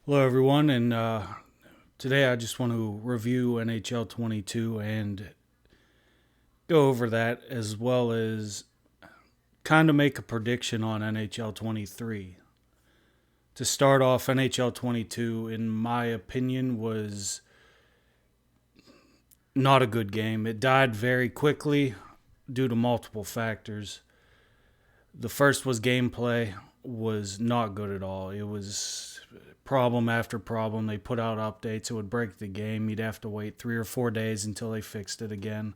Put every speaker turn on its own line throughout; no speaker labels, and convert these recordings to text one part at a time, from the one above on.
Hello, everyone, and today I just want to review NHL 22 and go over that as well as kind of make a prediction on NHL 23. To start off, NHL 22, in my opinion, was not a good game. It died very quickly due to multiple factors. The first was gameplay was not good at all. It was problem after problem. They put out updates. It would break the game. You'd have to wait 3 or 4 days until they fixed it again.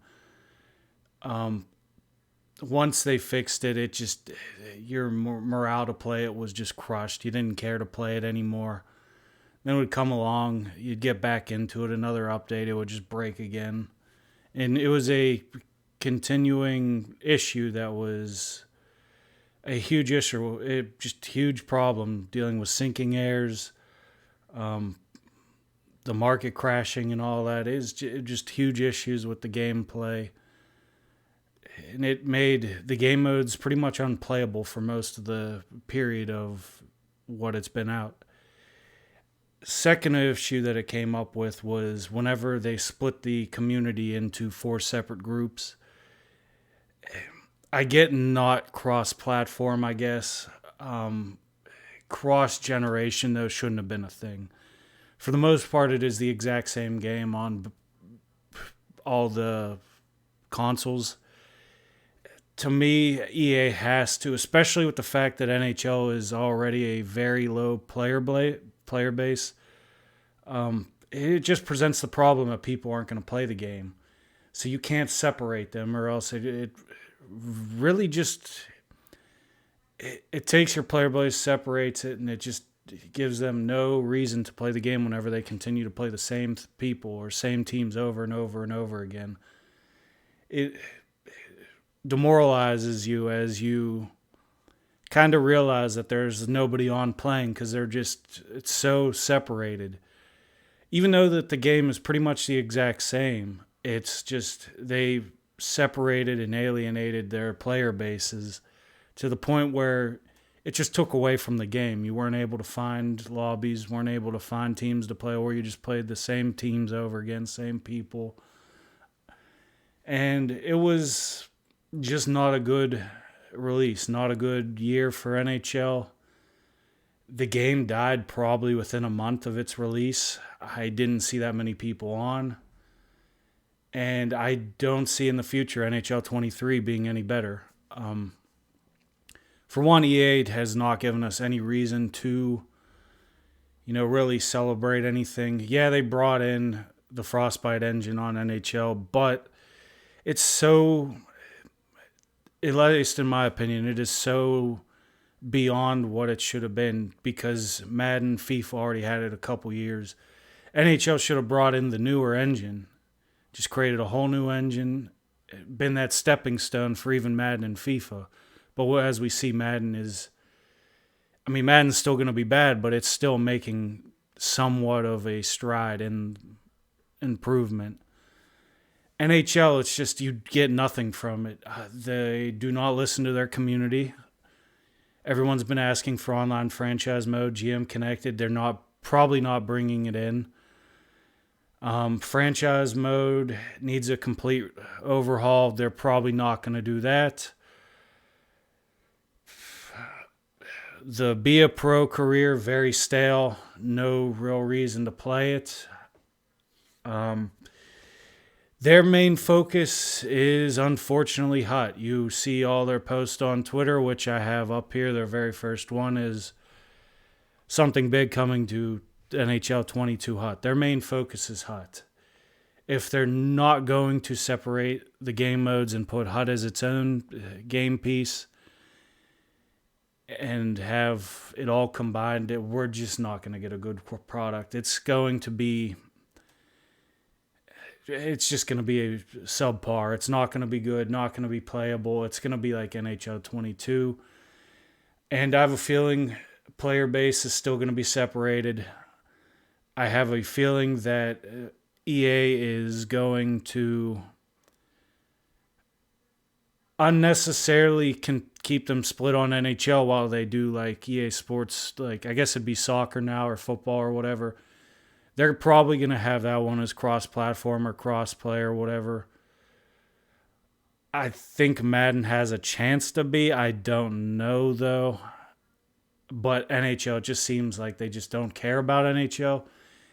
Um, Once they fixed it, it just your morale to play it was just crushed. You didn't care to play it anymore. Then it would come along, you'd get back into it. Another update, it would just break again, and it was a continuing issue that was a huge issue. It just huge problem dealing with sinking airs, um, the market crashing, and all that is just huge issues with the gameplay, and it made the game modes pretty much unplayable for most of the period of what it's been out. Second issue that it came up with was whenever they split the community into four separate groups. I get not cross platform, I guess. Cross generation, though, shouldn't have been a thing. For the most part, it is the exact same game on all the consoles. To me, EA has to, especially with the fact that NHL is already a very low player base. It just presents the problem that people aren't going to play the game, so you can't separate them, or else it really just it takes your player base, separates it, and it just gives them no reason to play the game whenever they continue to play the same people or same teams over and over and over again. It demoralizes you as you kind of realize that there's nobody on playing because it's so separated. Even though that the game is pretty much the exact same, it's just they separated and alienated their player bases to the point where it just took away from the game. You weren't able to find lobbies, weren't able to find teams to play, or you just played the same teams over again, same people. And it was just not a good release, not a good year for NHL. The game died probably within a month of its release. I didn't see that many people on. And I don't see in the future NHL 23 being any better. For one, EA has not given us any reason to, really celebrate anything. Yeah, they brought in the Frostbite engine on NHL, but it's so, at least in my opinion, it is so beyond what it should have been because Madden, FIFA already had it a couple years. NHL should have brought in the newer engine, just created a whole new engine, been that stepping stone for even Madden and FIFA. But as we see, Madden's still going to be bad, but it's still making somewhat of a stride in improvement. NHL, it's just you get nothing from it. They do not listen to their community. Everyone's been asking for online franchise mode, GM connected. They're probably not bringing it in. Franchise mode needs a complete overhaul. They're probably not going to do that. The Be a Pro career, very stale. No real reason to play it. Their main focus is unfortunately HUT. You see all their posts on Twitter, which I have up here. Their very first one is something big coming to NHL 22 HUT. Their main focus is HUT. If they're not going to separate the game modes and put HUT as its own game piece and have it all combined, we're just not going to get a good product. It's just going to be a subpar. It's not going to be good, not going to be playable. It's going to be like NHL 22. And I have a feeling player base is still going to be separated. I have a feeling that EA is going to unnecessarily can keep them split on NHL while they do like EA Sports, like I guess it'd be soccer now or football or whatever. They're probably going to have that one as cross platform or cross play or whatever. I think Madden has a chance to be. I don't know though. But NHL just seems like they just don't care about NHL.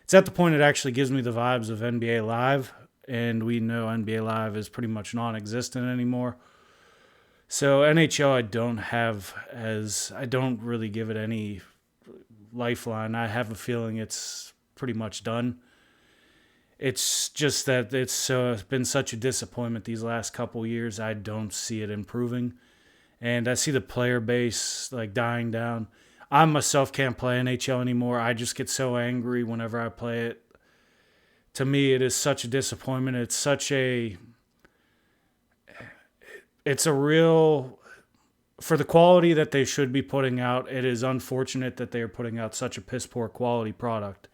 It's at the point it actually gives me the vibes of NBA Live, and we know NBA Live is pretty much non-existent anymore. So NHL I don't really give it any lifeline. I have a feeling it's pretty much done. It's just that it's been such a disappointment these last couple years. I don't see it improving, and I see the player base like dying down. I myself can't play NHL anymore. I just get so angry whenever I play it. To me, it is such a disappointment. It's a real, for the quality that they should be putting out, it is unfortunate that they are putting out such a piss poor quality product.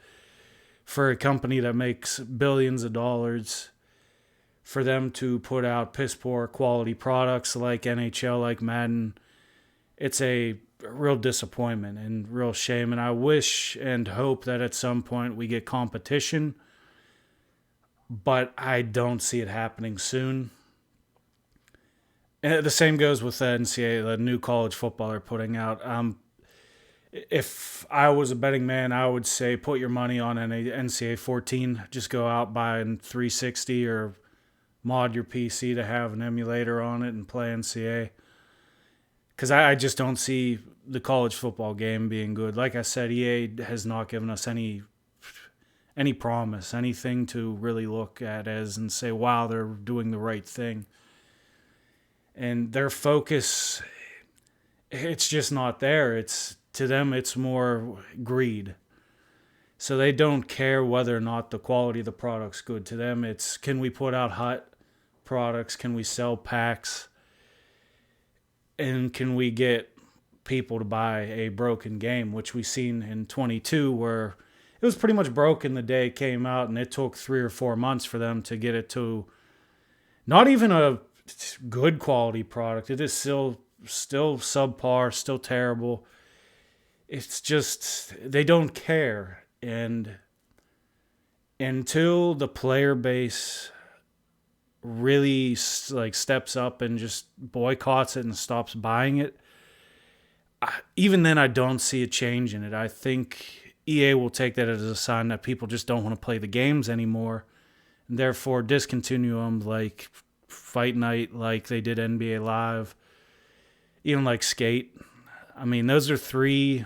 For a company that makes billions of dollars, for them to put out piss poor quality products like NHL, like Madden, it's a real disappointment and real shame. And I wish and hope that at some point we get competition, but I don't see it happening soon. And the same goes with the NCAA, the new college football they're putting out. If I was a betting man, I would say put your money on an NCAA 14. Just go out, buy a 360 or mod your PC to have an emulator on it and play NCAA. Because I just don't see the college football game being good. Like I said, EA has not given us any promise, anything to really look at as and say, wow, they're doing the right thing. And their focus, it's just not there. To them, it's more greed. So they don't care whether or not the quality of the product's good. To them, it's can we put out hot products? Can we sell packs? And can we get people to buy a broken game, which we seen in 22, where it was pretty much broken the day it came out, and it took 3 or 4 months for them to get it to not even a good quality product. It is still subpar, still terrible. It's just they don't care, and until the player base really like steps up and just boycotts it and stops buying it, even then I don't see a change in it. I think EA will take that as a sign that people just don't want to play the games anymore, and therefore discontinue them, like Fight Night, like they did NBA Live, even like Skate. I mean, those are three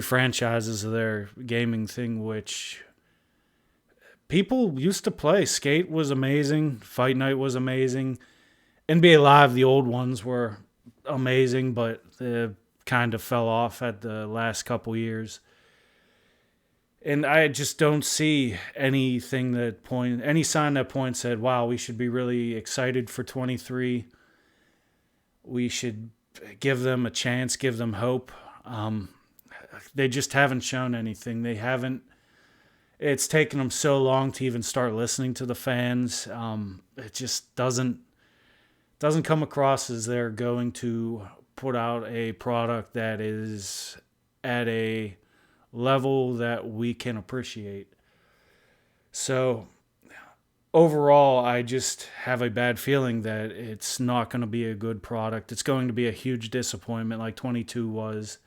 franchises of their gaming thing which people used to play. Skate was amazing. Fight Night was amazing. NBA Live, the old ones were amazing, but they kind of fell off at the last couple years. And I just don't see any sign that points at, wow, we should be really excited for 23. We should give them a chance, give them hope. They just haven't shown anything. It's taken them so long to even start listening to the fans. It just doesn't come across as they're going to put out a product that is at a level that we can appreciate. So overall, I just have a bad feeling that it's not going to be a good product. It's going to be a huge disappointment like 22 was.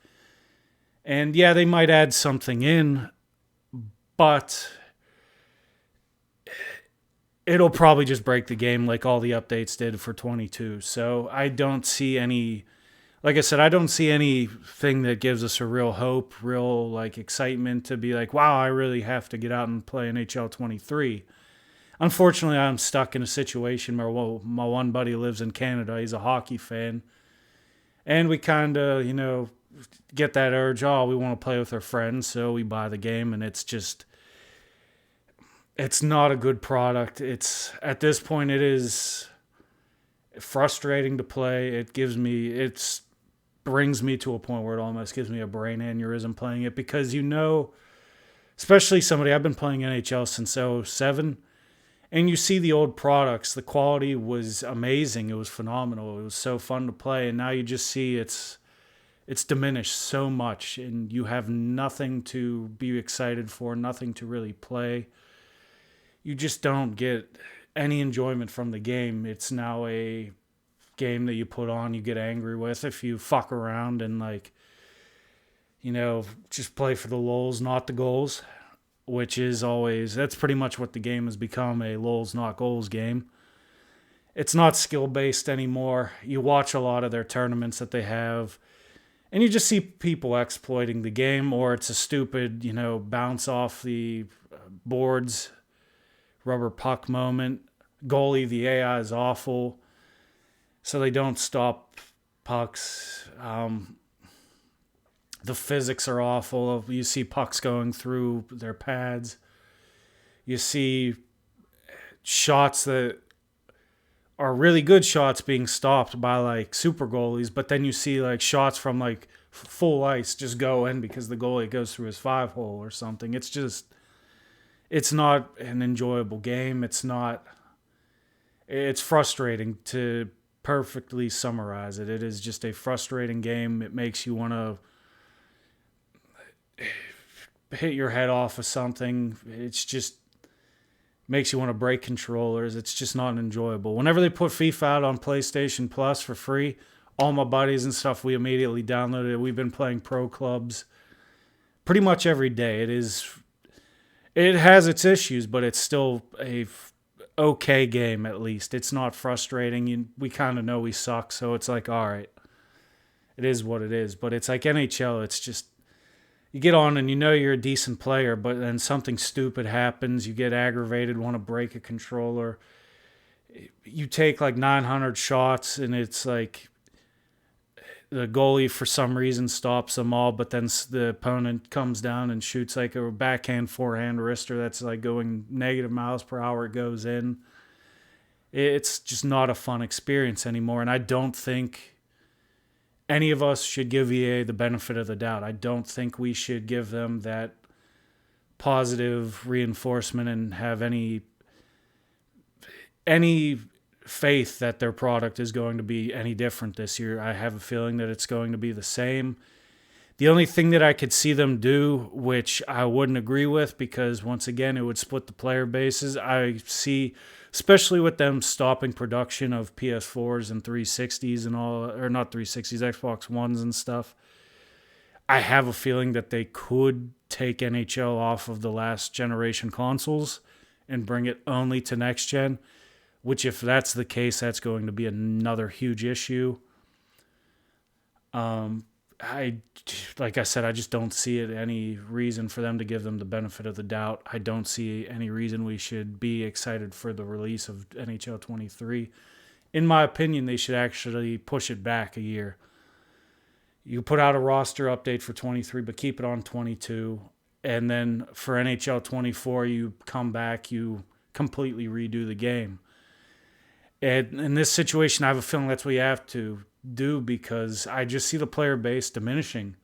And yeah, they might add something in, but it'll probably just break the game like all the updates did for 22. So I don't see like I said, I don't see anything that gives us a real hope, real like excitement to be like, wow, I really have to get out and play NHL 23. Unfortunately, I'm stuck in a situation where my one buddy lives in Canada. He's a hockey fan. And we kind of, get that urge, we want to play with our friends, so we buy the game, and it's not a good product. At this point, it is frustrating to play. It brings me to a point where it almost gives me a brain aneurysm playing it, because especially somebody, I've been playing NHL since 2007, And you see the old products, the quality was amazing. It was phenomenal. It was so fun to play. And now you just see it's diminished so much, and you have nothing to be excited for, nothing to really play. You just don't get any enjoyment from the game. It's now a game that you put on, you get angry with if you fuck around and just play for the lulz, not the goals, which is always, that's pretty much what the game has become, a lulz, not goals game. It's not skill based anymore. You watch a lot of their tournaments that they have, and you just see people exploiting the game, or it's a stupid, bounce off the boards, rubber puck moment. Goalie, the AI is awful, so they don't stop pucks. The physics are awful. You see pucks going through their pads. You see shots that are really good shots being stopped by like super goalies, but then you see like shots from like full ice just go in because the goalie goes through his 5-hole or something. It's not an enjoyable game. It's frustrating to perfectly summarize it. It is just a frustrating game. It makes you want to hit your head off of something. It's just makes you want to break controllers. It's just not enjoyable. Whenever they put FIFA out on PlayStation Plus for free, all my buddies and stuff, we immediately downloaded it. We've been playing pro clubs pretty much every day. It has its issues, but it's still a okay game at least. It's not frustrating. We kind of know we suck, so it's like, all right, it is what it is. But it's like NHL. It's just, you get on and you know you're a decent player, but then something stupid happens. You get aggravated, want to break a controller. You take like 900 shots, and it's like the goalie for some reason stops them all, but then the opponent comes down and shoots like a backhand, forehand wrister that's like going negative miles per hour. It goes in. It's just not a fun experience anymore, and I don't think any of us should give EA the benefit of the doubt. I don't think we should give them that positive reinforcement and have any faith that their product is going to be any different this year. I have a feeling that it's going to be the same. The only thing that I could see them do, which I wouldn't agree with, because once again, it would split the player bases. I see, especially with them stopping production of PS4s and 360s and all, or not 360s, Xbox Ones and stuff. I have a feeling that they could take NHL off of the last generation consoles and bring it only to next gen, which if that's the case, that's going to be another huge issue. Like I said, I just don't see it any reason for them to give them the benefit of the doubt. I don't see any reason we should be excited for the release of NHL 23. In my opinion, they should actually push it back a year. You put out a roster update for 23, but keep it on 22. And then for NHL 24, you come back, you completely redo the game. And in this situation, I have a feeling that's what you have to do, because I just see the player base diminishing.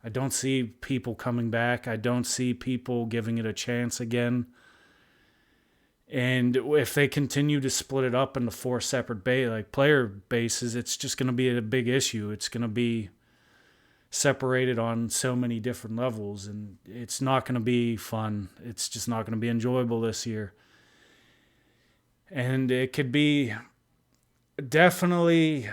I don't see people coming back. I don't see people giving it a chance again. And if they continue to split it up into 4 separate player bases, it's just going to be a big issue. It's going to be separated on so many different levels, and it's not going to be fun. It's just not going to be enjoyable this year. And it could be definitely,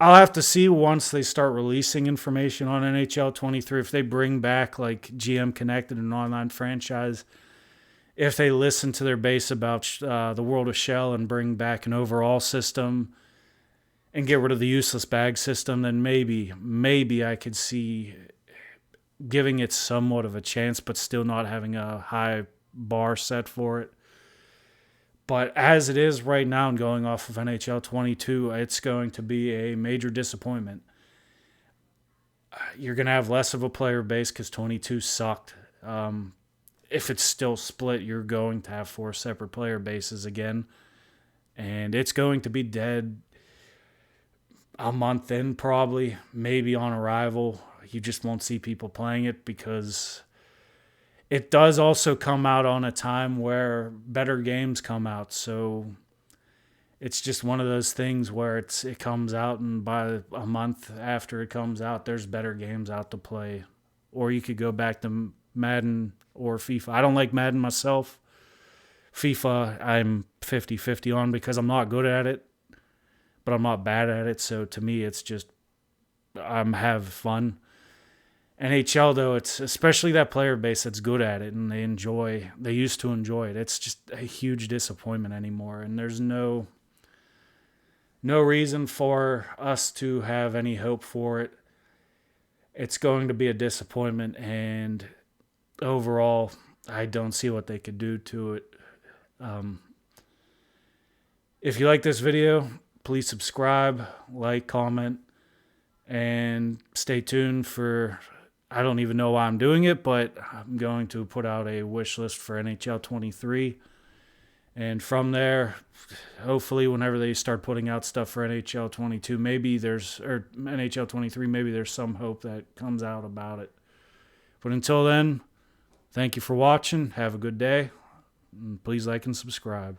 I'll have to see once they start releasing information on NHL 23, if they bring back like GM Connected, an online franchise, if they listen to their base about the World of Shell and bring back an overall system and get rid of the useless bag system, then maybe I could see giving it somewhat of a chance, but still not having a high bar set for it. But as it is right now and going off of NHL 22, it's going to be a major disappointment. You're going to have less of a player base because 22 sucked. If it's still split, you're going to have 4 separate player bases again. And it's going to be dead a month in probably, maybe on arrival. You just won't see people playing it because it does also come out on a time where better games come out. So it's just one of those things where it comes out, and by a month after it comes out, there's better games out to play. Or you could go back to Madden or FIFA. I don't like Madden myself. FIFA, I'm 50-50 on because I'm not good at it, but I'm not bad at it. So to me, it's just I'm have fun. NHL though, it's especially that player base that's good at it and they used to enjoy it. It's just a huge disappointment anymore, and there's no reason for us to have any hope for it. It's going to be a disappointment, and overall, I don't see what they could do to it. Um, if you like this video, please subscribe, like, comment, and stay tuned for. I don't even know why I'm doing it, but I'm going to put out a wish list for NHL 23. And from there, hopefully, whenever they start putting out stuff for NHL 22, or NHL 23, maybe there's some hope that comes out about it. But until then, thank you for watching. Have a good day. And please like and subscribe.